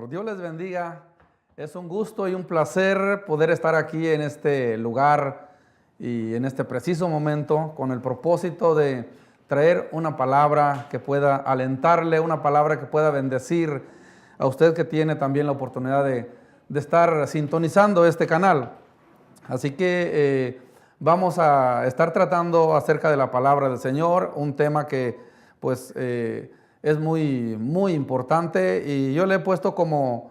Señor. Dios les bendiga. Es un gusto y un placer poder estar aquí en este lugar y en este preciso momento con el propósito de traer una palabra que pueda alentarle, una palabra que pueda bendecir a usted que tiene también la oportunidad de estar sintonizando este canal. Así que vamos a estar tratando acerca de la palabra del Señor, un tema que pues es muy importante, y yo le he puesto como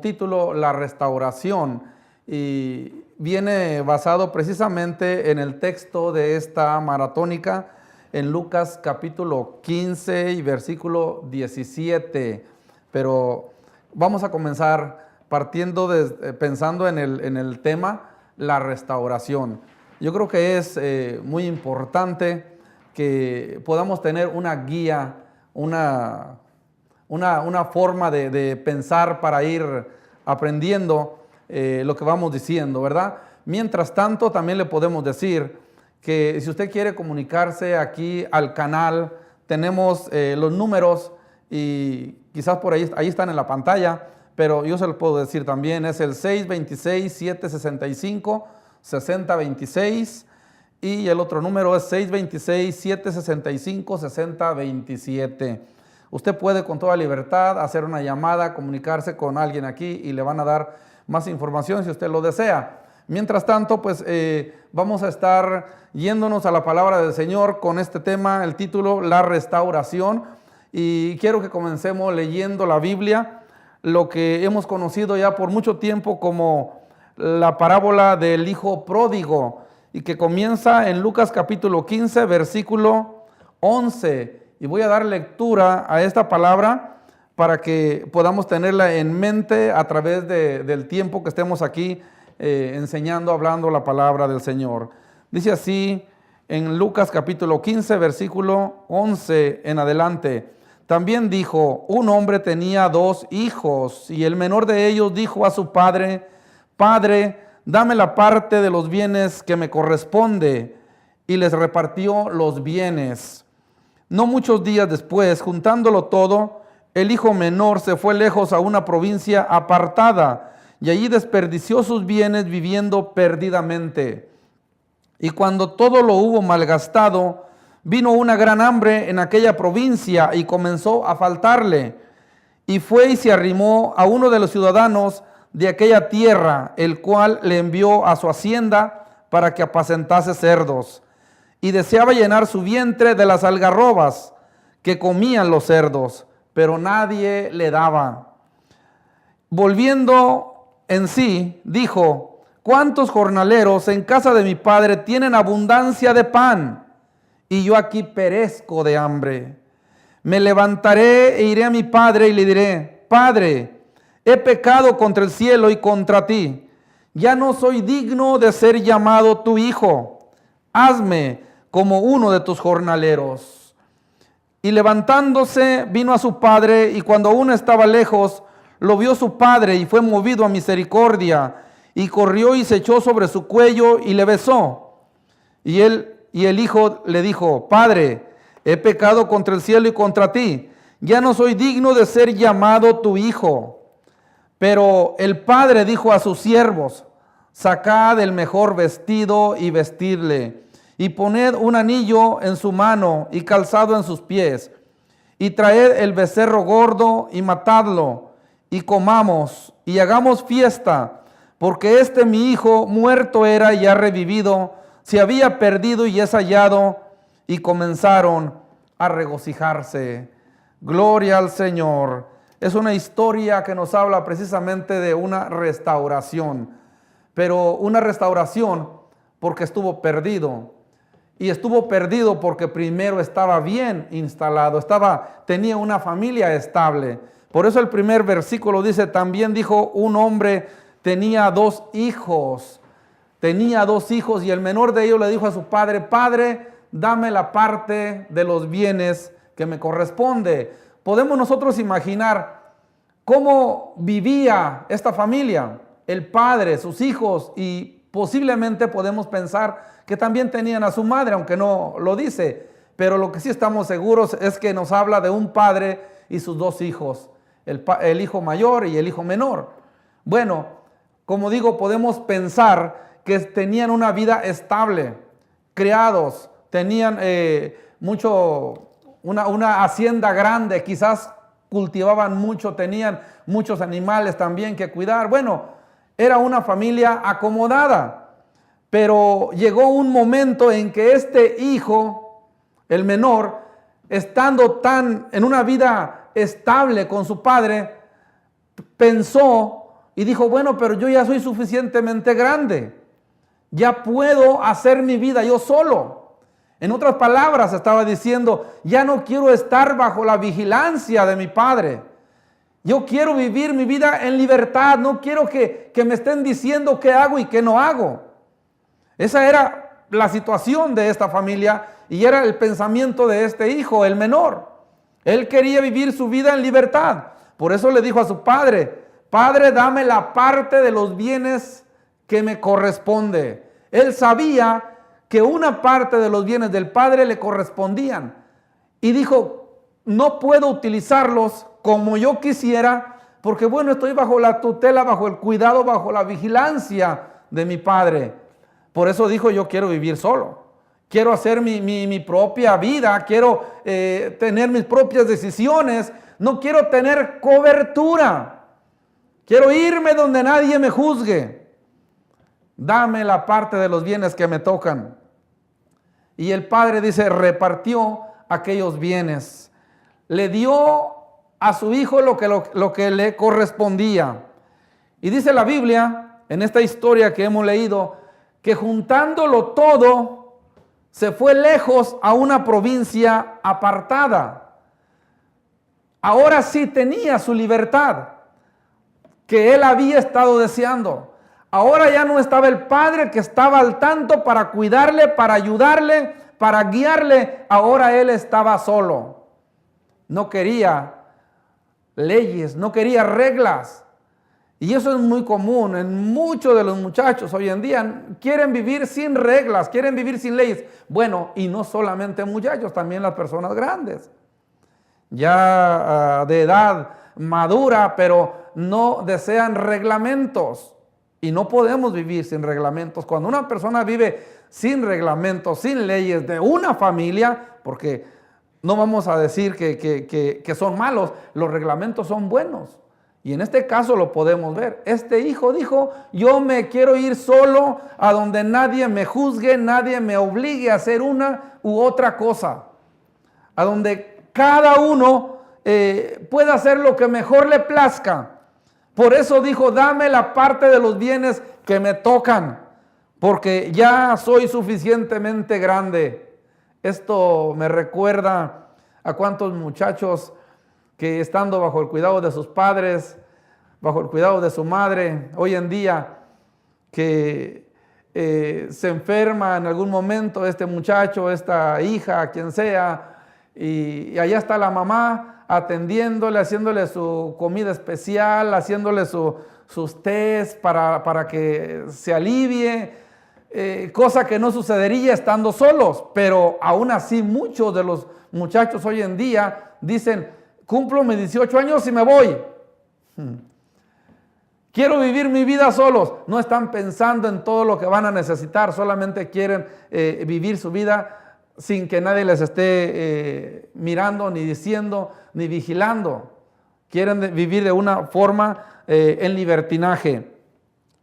título la restauración, y viene basado precisamente en el texto de esta maratónica en Lucas capítulo 15 y versículo 17. Pero vamos a comenzar pensando en el tema la restauración. Yo creo que es muy importante que podamos tener una guía, una forma de pensar para ir aprendiendo lo que vamos diciendo, ¿verdad? Mientras tanto, también le podemos decir que si usted quiere comunicarse aquí al canal, tenemos los números, y quizás por ahí están en la pantalla, pero yo se lo puedo decir también. Es el 626-765-6026 y el otro número es 626-765-6027. Usted puede con toda libertad hacer una llamada, comunicarse con alguien aquí y le van a dar más información si usted lo desea. Mientras tanto, pues vamos a estar yéndonos a la palabra del Señor con este tema, el título, la restauración. Y quiero que comencemos leyendo la Biblia, lo que hemos conocido ya por mucho tiempo como la parábola del hijo pródigo, y que comienza en Lucas capítulo 15, versículo 11. Y voy a dar lectura a esta palabra para que podamos tenerla en mente a través del tiempo que estemos aquí enseñando, hablando la palabra del Señor. Dice así en Lucas capítulo 15, versículo 11 en adelante. También dijo: un hombre tenía 2 hijos, y el menor de ellos dijo a su padre: Padre, dame la parte de los bienes que me corresponde. Y les repartió los bienes. No muchos días después, juntándolo todo, el hijo menor se fue lejos a una provincia apartada, y allí desperdició sus bienes viviendo perdidamente. Y cuando todo lo hubo malgastado, vino una gran hambre en aquella provincia y comenzó a faltarle. Y fue y se arrimó a uno de los ciudadanos de aquella tierra, el cual le envió a su hacienda para que apacentase cerdos. Y deseaba llenar su vientre de las algarrobas que comían los cerdos, pero nadie le daba. Volviendo en sí, dijo: ¿cuántos jornaleros en casa de mi padre tienen abundancia de pan, y yo aquí perezco de hambre? Me levantaré e iré a mi padre y le diré: Padre, he pecado contra el cielo y contra ti. Ya no soy digno de ser llamado tu hijo. Hazme como uno de tus jornaleros. Y levantándose vino a su padre, y cuando aún estaba lejos, lo vio su padre y fue movido a misericordia, y corrió y se echó sobre su cuello y le besó. Y el hijo le dijo: Padre, he pecado contra el cielo y contra ti. Ya no soy digno de ser llamado tu hijo. Pero el padre dijo a sus siervos: sacad el mejor vestido y vestidle, y poned un anillo en su mano y calzado en sus pies, y traed el becerro gordo y matadlo, y comamos y hagamos fiesta, porque este mi hijo muerto era y ha revivido, se había perdido y es hallado. Y comenzaron a regocijarse. Gloria al Señor. Es una historia que nos habla precisamente de una restauración, pero una restauración porque estuvo perdido. Y estuvo perdido porque primero estaba bien instalado, tenía una familia estable. Por eso el primer versículo dice: también dijo, un hombre tenía 2 hijos. Tenía 2 hijos, y el menor de ellos le dijo a su padre: Padre, dame la parte de los bienes que me corresponde. Podemos nosotros imaginar cómo vivía esta familia, el padre, sus hijos, y posiblemente podemos pensar que también tenían a su madre, aunque no lo dice. Pero lo que sí estamos seguros es que nos habla de un padre y sus 2 hijos. el hijo mayor y el hijo menor. Bueno, como digo, podemos pensar que tenían una vida estable, criados, tenían una hacienda grande, quizás cultivaban mucho, tenían muchos animales también que cuidar. Bueno, era una familia acomodada, pero llegó un momento en que este hijo, el menor, estando en una vida estable con su padre, pensó y dijo, bueno, pero yo ya soy suficientemente grande, ya puedo hacer mi vida yo solo. En otras palabras, estaba diciendo, ya no quiero estar bajo la vigilancia de mi padre. Yo quiero vivir mi vida en libertad, no quiero que me estén diciendo qué hago y qué no hago. Esa era la situación de esta familia y era el pensamiento de este hijo, el menor. Él quería vivir su vida en libertad. Por eso le dijo a su padre, Padre, dame la parte de los bienes que me corresponde. Él sabía que una parte de los bienes del padre le correspondían. Y dijo, no puedo utilizarlos como yo quisiera, porque bueno, estoy bajo la tutela, bajo el cuidado, bajo la vigilancia de mi padre. Por eso dijo, yo quiero vivir solo. Quiero hacer mi propia vida, quiero tener mis propias decisiones, no quiero tener cobertura. Quiero irme donde nadie me juzgue. Dame la parte de los bienes que me tocan. Y el padre dice, repartió aquellos bienes. Le dio a su hijo lo que le correspondía. Y dice la Biblia, en esta historia que hemos leído, que juntándolo todo, se fue lejos a una provincia apartada. Ahora sí tenía su libertad, que él había estado deseando. Ahora ya no estaba el padre que estaba al tanto para cuidarle, para ayudarle, para guiarle. Ahora él estaba solo. No quería leyes, no quería reglas. Y eso es muy común en muchos de los muchachos hoy en día. Quieren vivir sin reglas, quieren vivir sin leyes. Bueno, y no solamente muchachos, también las personas grandes. Ya de edad madura, pero no desean reglamentos. Y no podemos vivir sin reglamentos. Cuando una persona vive sin reglamentos, sin leyes de una familia, porque no vamos a decir que son malos, los reglamentos son buenos. Y en este caso lo podemos ver. Este hijo dijo, yo me quiero ir solo a donde nadie me juzgue, nadie me obligue a hacer una u otra cosa. A donde cada uno pueda hacer lo que mejor le plazca. Por eso dijo, dame la parte de los bienes que me tocan, porque ya soy suficientemente grande. Esto me recuerda a cuántos muchachos que estando bajo el cuidado de sus padres, bajo el cuidado de su madre, hoy en día que se enferma en algún momento este muchacho, esta hija, quien sea, y allá está la mamá atendiéndole, haciéndole su comida especial, haciéndole sus tés para que se alivie, cosa que no sucedería estando solos. Pero aún así muchos de los muchachos hoy en día dicen, cumplo mis 18 años y me voy. Quiero vivir mi vida solos. No están pensando en todo lo que van a necesitar, solamente quieren vivir su vida sin que nadie les esté mirando, ni diciendo, ni vigilando. Quieren vivir de una forma en libertinaje.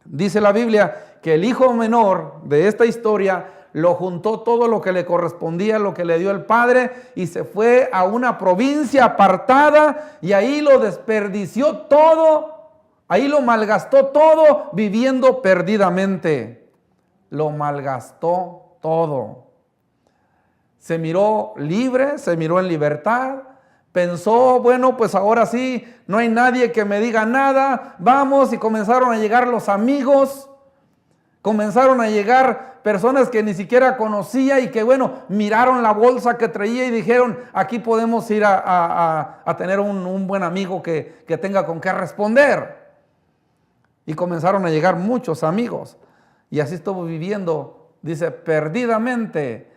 Dice la Biblia que el hijo menor de esta historia lo juntó todo lo que le correspondía, lo que le dio el padre, y se fue a una provincia apartada y ahí lo desperdició todo, ahí lo malgastó todo viviendo perdidamente. Lo malgastó todo. Se miró libre, se miró en libertad, pensó, bueno, pues ahora sí, no hay nadie que me diga nada, vamos, y comenzaron a llegar los amigos, comenzaron a llegar personas que ni siquiera conocía y que, bueno, miraron la bolsa que traía y dijeron, aquí podemos ir a tener un buen amigo que tenga con qué responder. Y comenzaron a llegar muchos amigos, y así estuvo viviendo, dice, perdidamente,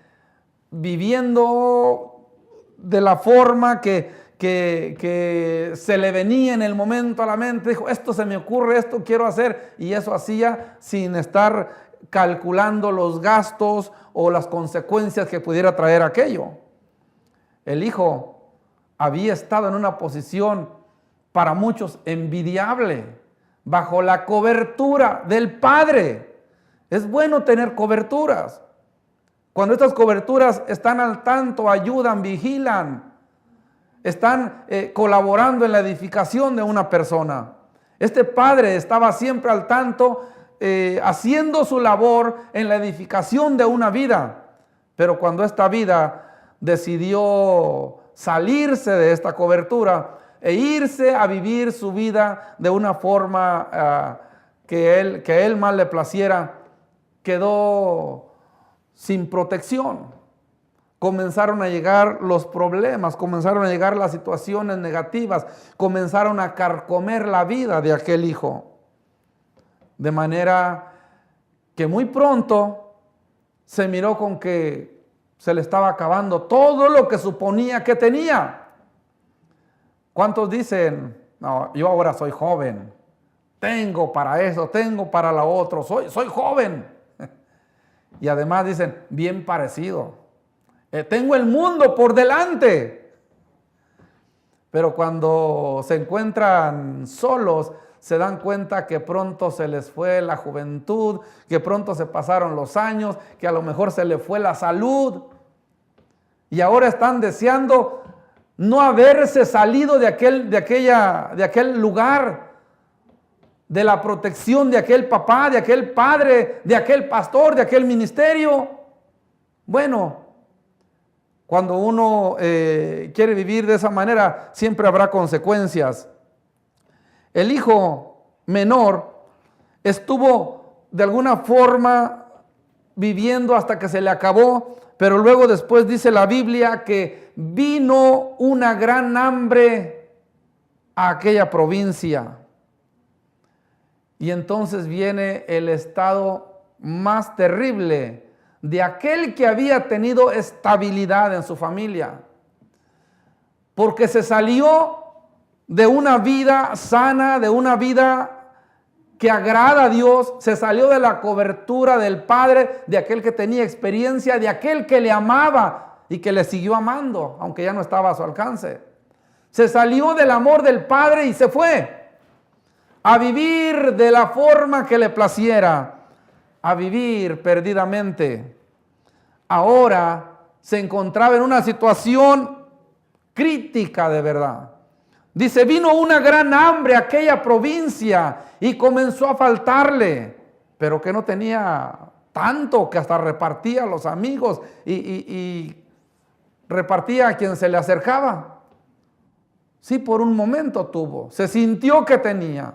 viviendo de la forma que que se le venía en el momento a la mente, dijo, esto se me ocurre, esto quiero hacer, y eso hacía sin estar calculando los gastos o las consecuencias que pudiera traer aquello. El hijo había estado en una posición para muchos envidiable, bajo la cobertura del padre. Es bueno tener coberturas. Cuando estas coberturas están al tanto, ayudan, vigilan, están colaborando en la edificación de una persona. Este padre estaba siempre al tanto, haciendo su labor en la edificación de una vida. Pero cuando esta vida decidió salirse de esta cobertura e irse a vivir su vida de una forma que a él más le placiera, quedó sin protección. Comenzaron a llegar los problemas, comenzaron a llegar las situaciones negativas, comenzaron a carcomer la vida de aquel hijo. De manera que muy pronto se miró con que se le estaba acabando todo lo que suponía que tenía. ¿Cuántos dicen, no, yo ahora soy joven, tengo para eso, tengo para lo otro, soy joven? Y además dicen, bien parecido. Tengo el mundo por delante. Pero cuando se encuentran solos, se dan cuenta que pronto se les fue la juventud, que pronto se pasaron los años, que a lo mejor se les fue la salud. Y ahora están deseando no haberse salido de aquel lugar, de la protección de aquel papá, de aquel padre, de aquel pastor, de aquel ministerio. Bueno, cuando uno quiere vivir de esa manera, siempre habrá consecuencias. El hijo menor estuvo de alguna forma viviendo hasta que se le acabó, pero luego después dice la Biblia que vino una gran hambre a aquella provincia. Y entonces viene el estado más terrible de aquel que había tenido estabilidad en su familia, porque se salió de una vida sana, de una vida que agrada a Dios, se salió de la cobertura del padre, de aquel que tenía experiencia, de aquel que le amaba y que le siguió amando, aunque ya no estaba a su alcance. Se salió del amor del padre y se fue a vivir de la forma que le placiera, a vivir perdidamente. Ahora se encontraba en una situación crítica de verdad. Dice, vino una gran hambre a aquella provincia y comenzó a faltarle, pero que no tenía tanto, que hasta repartía a los amigos y repartía a quien se le acercaba. Sí, por un momento tuvo, se sintió que tenía,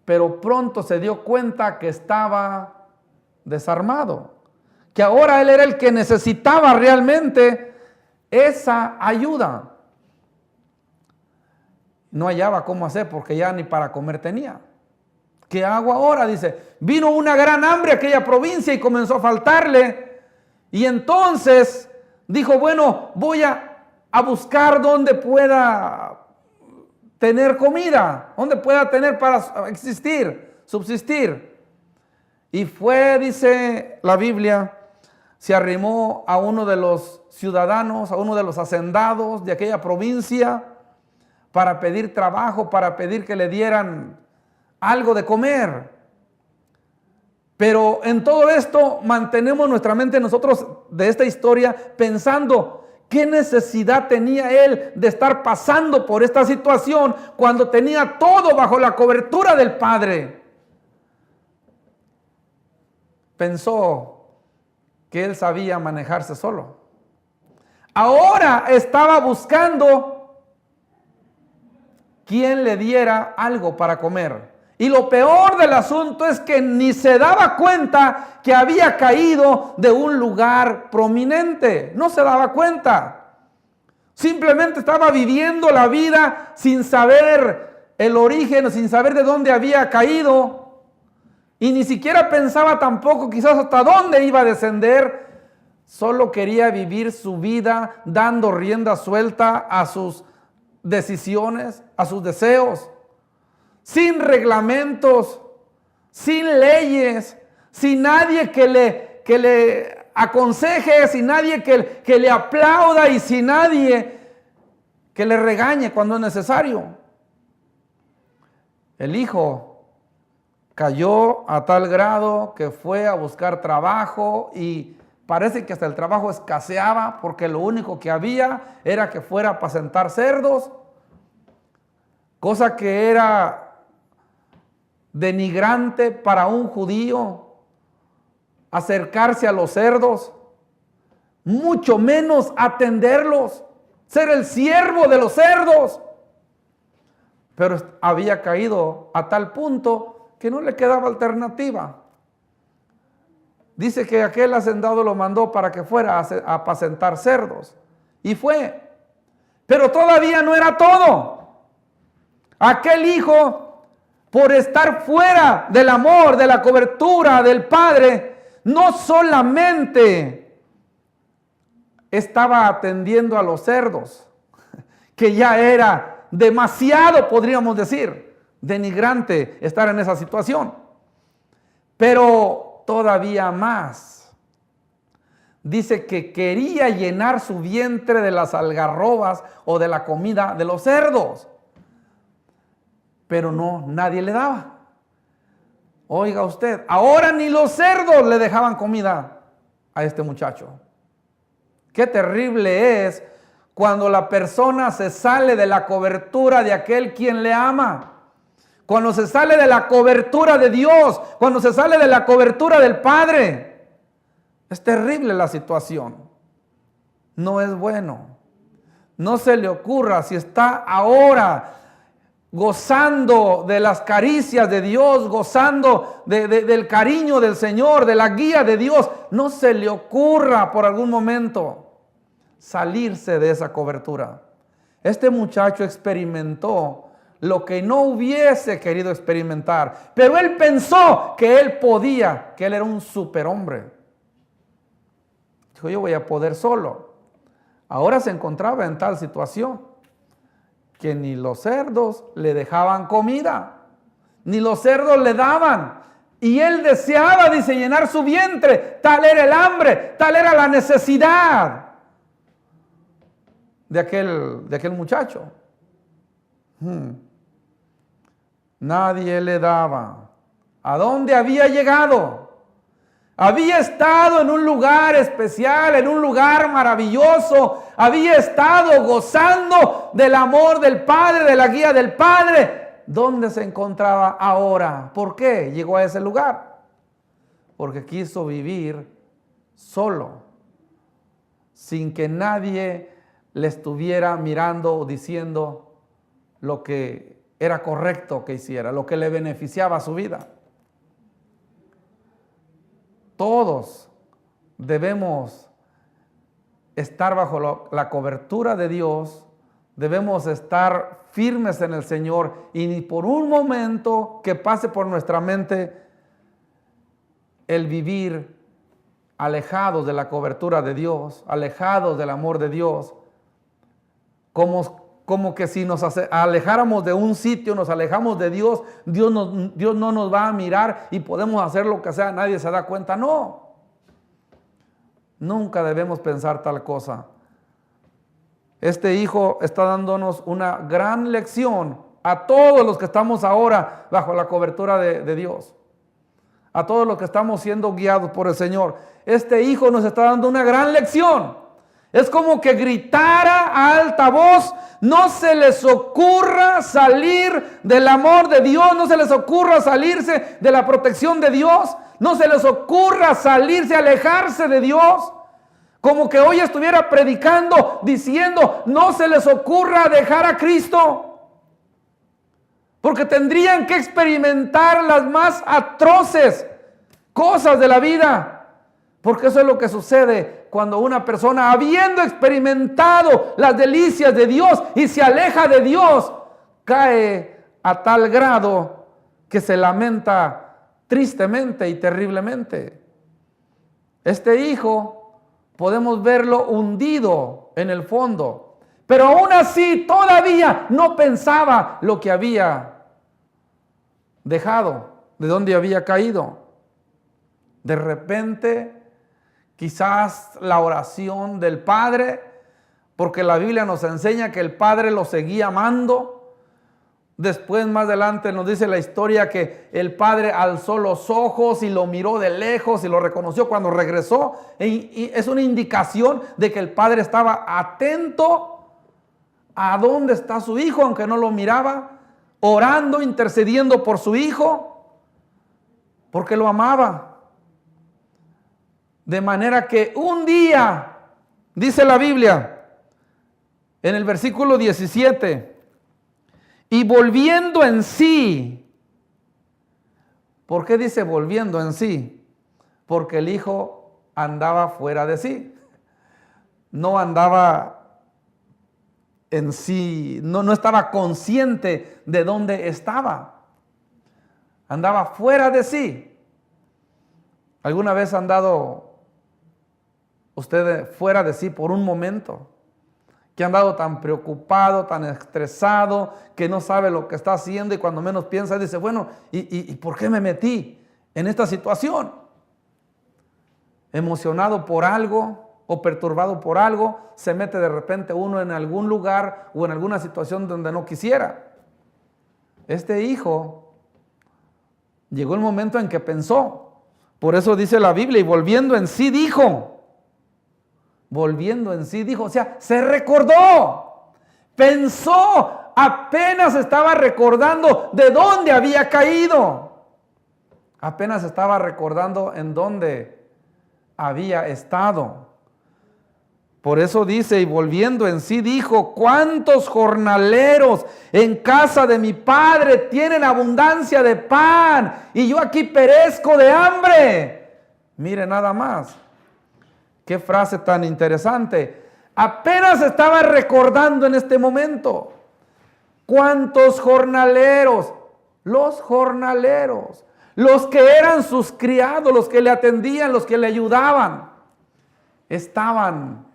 pero pronto se dio cuenta que estaba desarmado, que ahora él era el que necesitaba realmente esa ayuda. No hallaba cómo hacer porque ya ni para comer tenía. ¿Qué hago ahora? Dice, vino una gran hambre a aquella provincia y comenzó a faltarle. Y entonces dijo, bueno, voy a buscar donde pueda tener comida, donde pueda tener para existir, subsistir. Y fue, dice la Biblia, se arrimó a uno de los ciudadanos, a uno de los hacendados de aquella provincia, para pedir trabajo, para pedir que le dieran algo de comer. Pero en todo esto mantenemos nuestra mente nosotros de esta historia pensando qué necesidad tenía él de estar pasando por esta situación cuando tenía todo bajo la cobertura del Padre. Pensó que él sabía manejarse solo. Ahora estaba buscando quien le diera algo para comer. Y lo peor del asunto es que ni se daba cuenta que había caído de un lugar prominente. No se daba cuenta. Simplemente estaba viviendo la vida sin saber el origen, sin saber de dónde había caído. Y ni siquiera pensaba tampoco quizás hasta dónde iba a descender. Solo quería vivir su vida dando rienda suelta a sus decisiones, a sus deseos, sin reglamentos, sin leyes, sin nadie que le aconseje, sin nadie que le aplauda y sin nadie que le regañe cuando es necesario. El hijo cayó a tal grado que fue a buscar trabajo y parece que hasta el trabajo escaseaba porque lo único que había era que fuera a apacentar cerdos, cosa que era denigrante para un judío acercarse a los cerdos, mucho menos atenderlos, ser el siervo de los cerdos. Pero había caído a tal punto que no le quedaba alternativa. Dice que aquel hacendado lo mandó para que fuera a apacentar cerdos. Y fue. Pero todavía no era todo. Aquel hijo, por estar fuera del amor, de la cobertura del padre, no solamente estaba atendiendo a los cerdos, que ya era demasiado, podríamos decir, denigrante estar en esa situación, pero todavía más. Dice que quería llenar su vientre de las algarrobas o de la comida de los cerdos, pero no, nadie le daba. Oiga usted, ahora ni los cerdos le dejaban comida a este muchacho. Qué terrible es cuando la persona se sale de la cobertura de aquel quien le ama. Cuando se sale de la cobertura de Dios, cuando se sale de la cobertura del Padre. Es terrible la situación. No es bueno. No se le ocurra, si está ahora gozando de las caricias de Dios, gozando del cariño del Señor, de la guía de Dios, no se le ocurra por algún momento salirse de esa cobertura. Este muchacho experimentó lo que no hubiese querido experimentar, pero él pensó que él podía, que él era un superhombre. Dijo, yo voy a poder solo. Ahora se encontraba en tal situación que ni los cerdos le dejaban comida, ni los cerdos le daban. Y él deseaba, dice, llenar su vientre. Tal era el hambre, tal era la necesidad de aquel muchacho. Nadie le daba. ¿A dónde había llegado? Había estado en un lugar especial, en un lugar maravilloso. Había estado gozando del amor del Padre, de la guía del Padre. ¿Dónde se encontraba ahora? ¿Por qué llegó a ese lugar? Porque quiso vivir solo, sin que nadie le estuviera mirando o diciendo lo que era correcto que hiciera, lo que le beneficiaba a su vida. Todos debemos estar bajo la cobertura de Dios, debemos estar firmes en el Señor y ni por un momento que pase por nuestra mente el vivir alejados de la cobertura de Dios, alejados del amor de Dios, como que si nos alejáramos de un sitio, nos alejamos de Dios, Dios no nos va a mirar y podemos hacer lo que sea, nadie se da cuenta. No, nunca debemos pensar tal cosa. Este hijo está dándonos una gran lección a todos los que estamos ahora bajo la cobertura de Dios, a todos los que estamos siendo guiados por el Señor. Este hijo nos está dando una gran lección. Es como que gritara a alta voz: no se les ocurra salir del amor de Dios, no se les ocurra salirse de la protección de Dios, no se les ocurra salirse, alejarse de Dios. Como que hoy estuviera predicando diciendo: no se les ocurra dejar a Cristo, porque tendrían que experimentar las más atroces cosas de la vida. Porque eso es lo que sucede cuando una persona, habiendo experimentado las delicias de Dios y se aleja de Dios, cae a tal grado que se lamenta tristemente y terriblemente. Este hijo podemos verlo hundido en el fondo. Pero aún así todavía no pensaba lo que había dejado, de dónde había caído. De repente, quizás la oración del Padre, porque la Biblia nos enseña que el Padre lo seguía amando. Después, más adelante, nos dice la historia que el Padre alzó los ojos y lo miró de lejos y lo reconoció cuando regresó. Y es una indicación de que el Padre estaba atento a dónde está su hijo, aunque no lo miraba, orando, intercediendo por su hijo, porque lo amaba. De manera que un día, dice la Biblia, en el versículo 17, y volviendo en sí. ¿Por qué dice volviendo en sí? Porque el hijo andaba fuera de sí. No andaba en sí, no estaba consciente de dónde estaba. Andaba fuera de sí. ¿Alguna vez ha andado usted fuera de sí por un momento? Que ha andado tan preocupado, tan estresado, que no sabe lo que está haciendo y cuando menos piensa dice, bueno, ¿y por qué me metí en esta situación? Emocionado por algo o perturbado por algo, se mete de repente uno en algún lugar o en alguna situación donde no quisiera. Este hijo llegó el momento en que pensó. Por eso dice la Biblia, y volviendo en sí dijo. Volviendo en sí dijo, o sea, se recordó, pensó, apenas estaba recordando de dónde había caído, apenas estaba recordando en dónde había estado. Por eso dice, y volviendo en sí dijo, ¿cuántos jornaleros en casa de mi padre tienen abundancia de pan y yo aquí perezco de hambre? Mire nada más. Qué frase tan interesante. Apenas estaba recordando en este momento. ¿Cuántos jornaleros? Los jornaleros. Los que eran sus criados, los que le atendían, los que le ayudaban. Estaban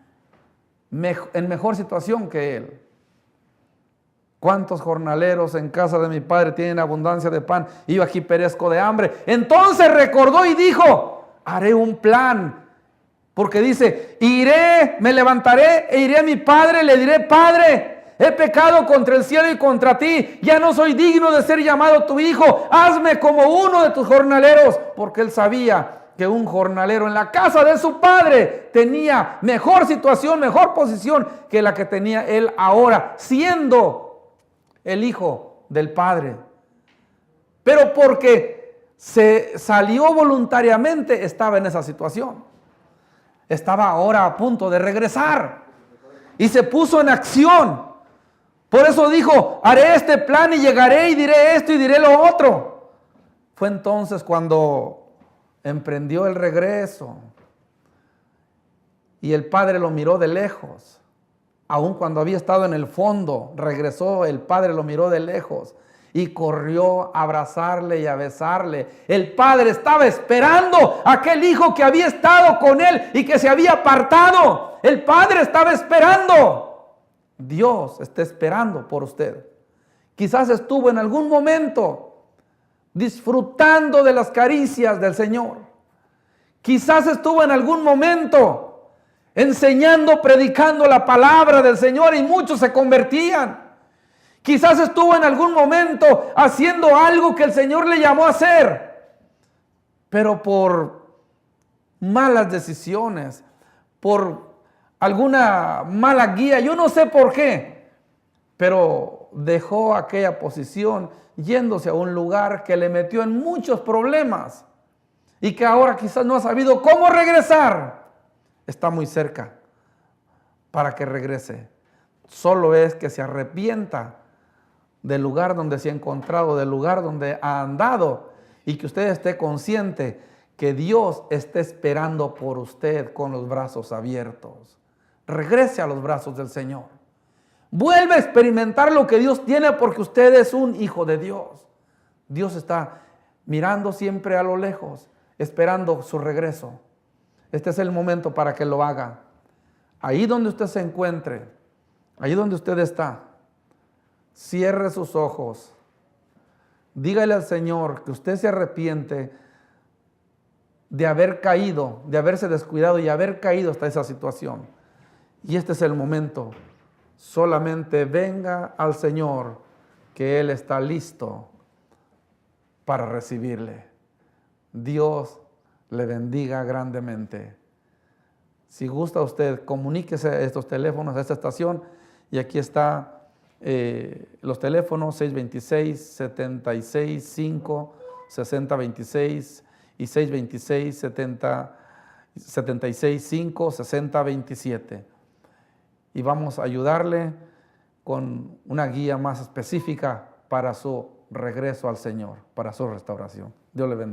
en mejor situación que él. ¿Cuántos jornaleros en casa de mi padre tienen abundancia de pan y yo aquí perezco de hambre? Entonces recordó y dijo, haré un plan. Porque dice, iré, me levantaré e iré a mi padre, le diré, Padre, he pecado contra el cielo y contra ti, ya no soy digno de ser llamado tu hijo, hazme como uno de tus jornaleros. Porque él sabía que un jornalero en la casa de su padre tenía mejor situación, mejor posición que la que tenía él ahora, siendo el hijo del padre. Pero porque se salió voluntariamente, estaba en esa situación. Estaba ahora a punto de regresar y se puso en acción. Por eso dijo, haré este plan y llegaré y diré esto y diré lo otro. Fue entonces cuando emprendió el regreso y el padre lo miró de lejos. Aun cuando había estado en el fondo, regresó, el padre lo miró de lejos y corrió a abrazarle y a besarle. El padre estaba esperando a aquel hijo que había estado con él y que se había apartado. El padre estaba esperando. Dios está esperando por usted. Quizás estuvo en algún momento disfrutando de las caricias del Señor. Quizás estuvo en algún momento enseñando, predicando la palabra del Señor y muchos se convertían. Quizás estuvo en algún momento haciendo algo que el Señor le llamó a hacer, pero por malas decisiones, por alguna mala guía, yo no sé por qué, pero dejó aquella posición yéndose a un lugar que le metió en muchos problemas y que ahora quizás no ha sabido cómo regresar. Está muy cerca para que regrese. Solo es que se arrepienta del lugar donde se ha encontrado, del lugar donde ha andado, y que usted esté consciente que Dios está esperando por usted con los brazos abiertos. Regrese a los brazos del Señor. Vuelve a experimentar lo que Dios tiene porque usted es un hijo de Dios. Dios está mirando siempre a lo lejos, esperando su regreso, Este es el momento para que lo haga. Ahí donde usted se encuentre, ahí donde usted está, cierre sus ojos. Dígale al Señor que usted se arrepiente de haber caído, de haberse descuidado y haber caído hasta esa situación. Y este es el momento. Solamente venga al Señor, que Él está listo para recibirle. Dios le bendiga grandemente. Si gusta usted, comuníquese a estos teléfonos, a esta estación, y aquí está los teléfonos 626-76-5-6026 y 626-76-5-6027. Y vamos a ayudarle con una guía más específica para su regreso al Señor, para su restauración. Dios le bendiga.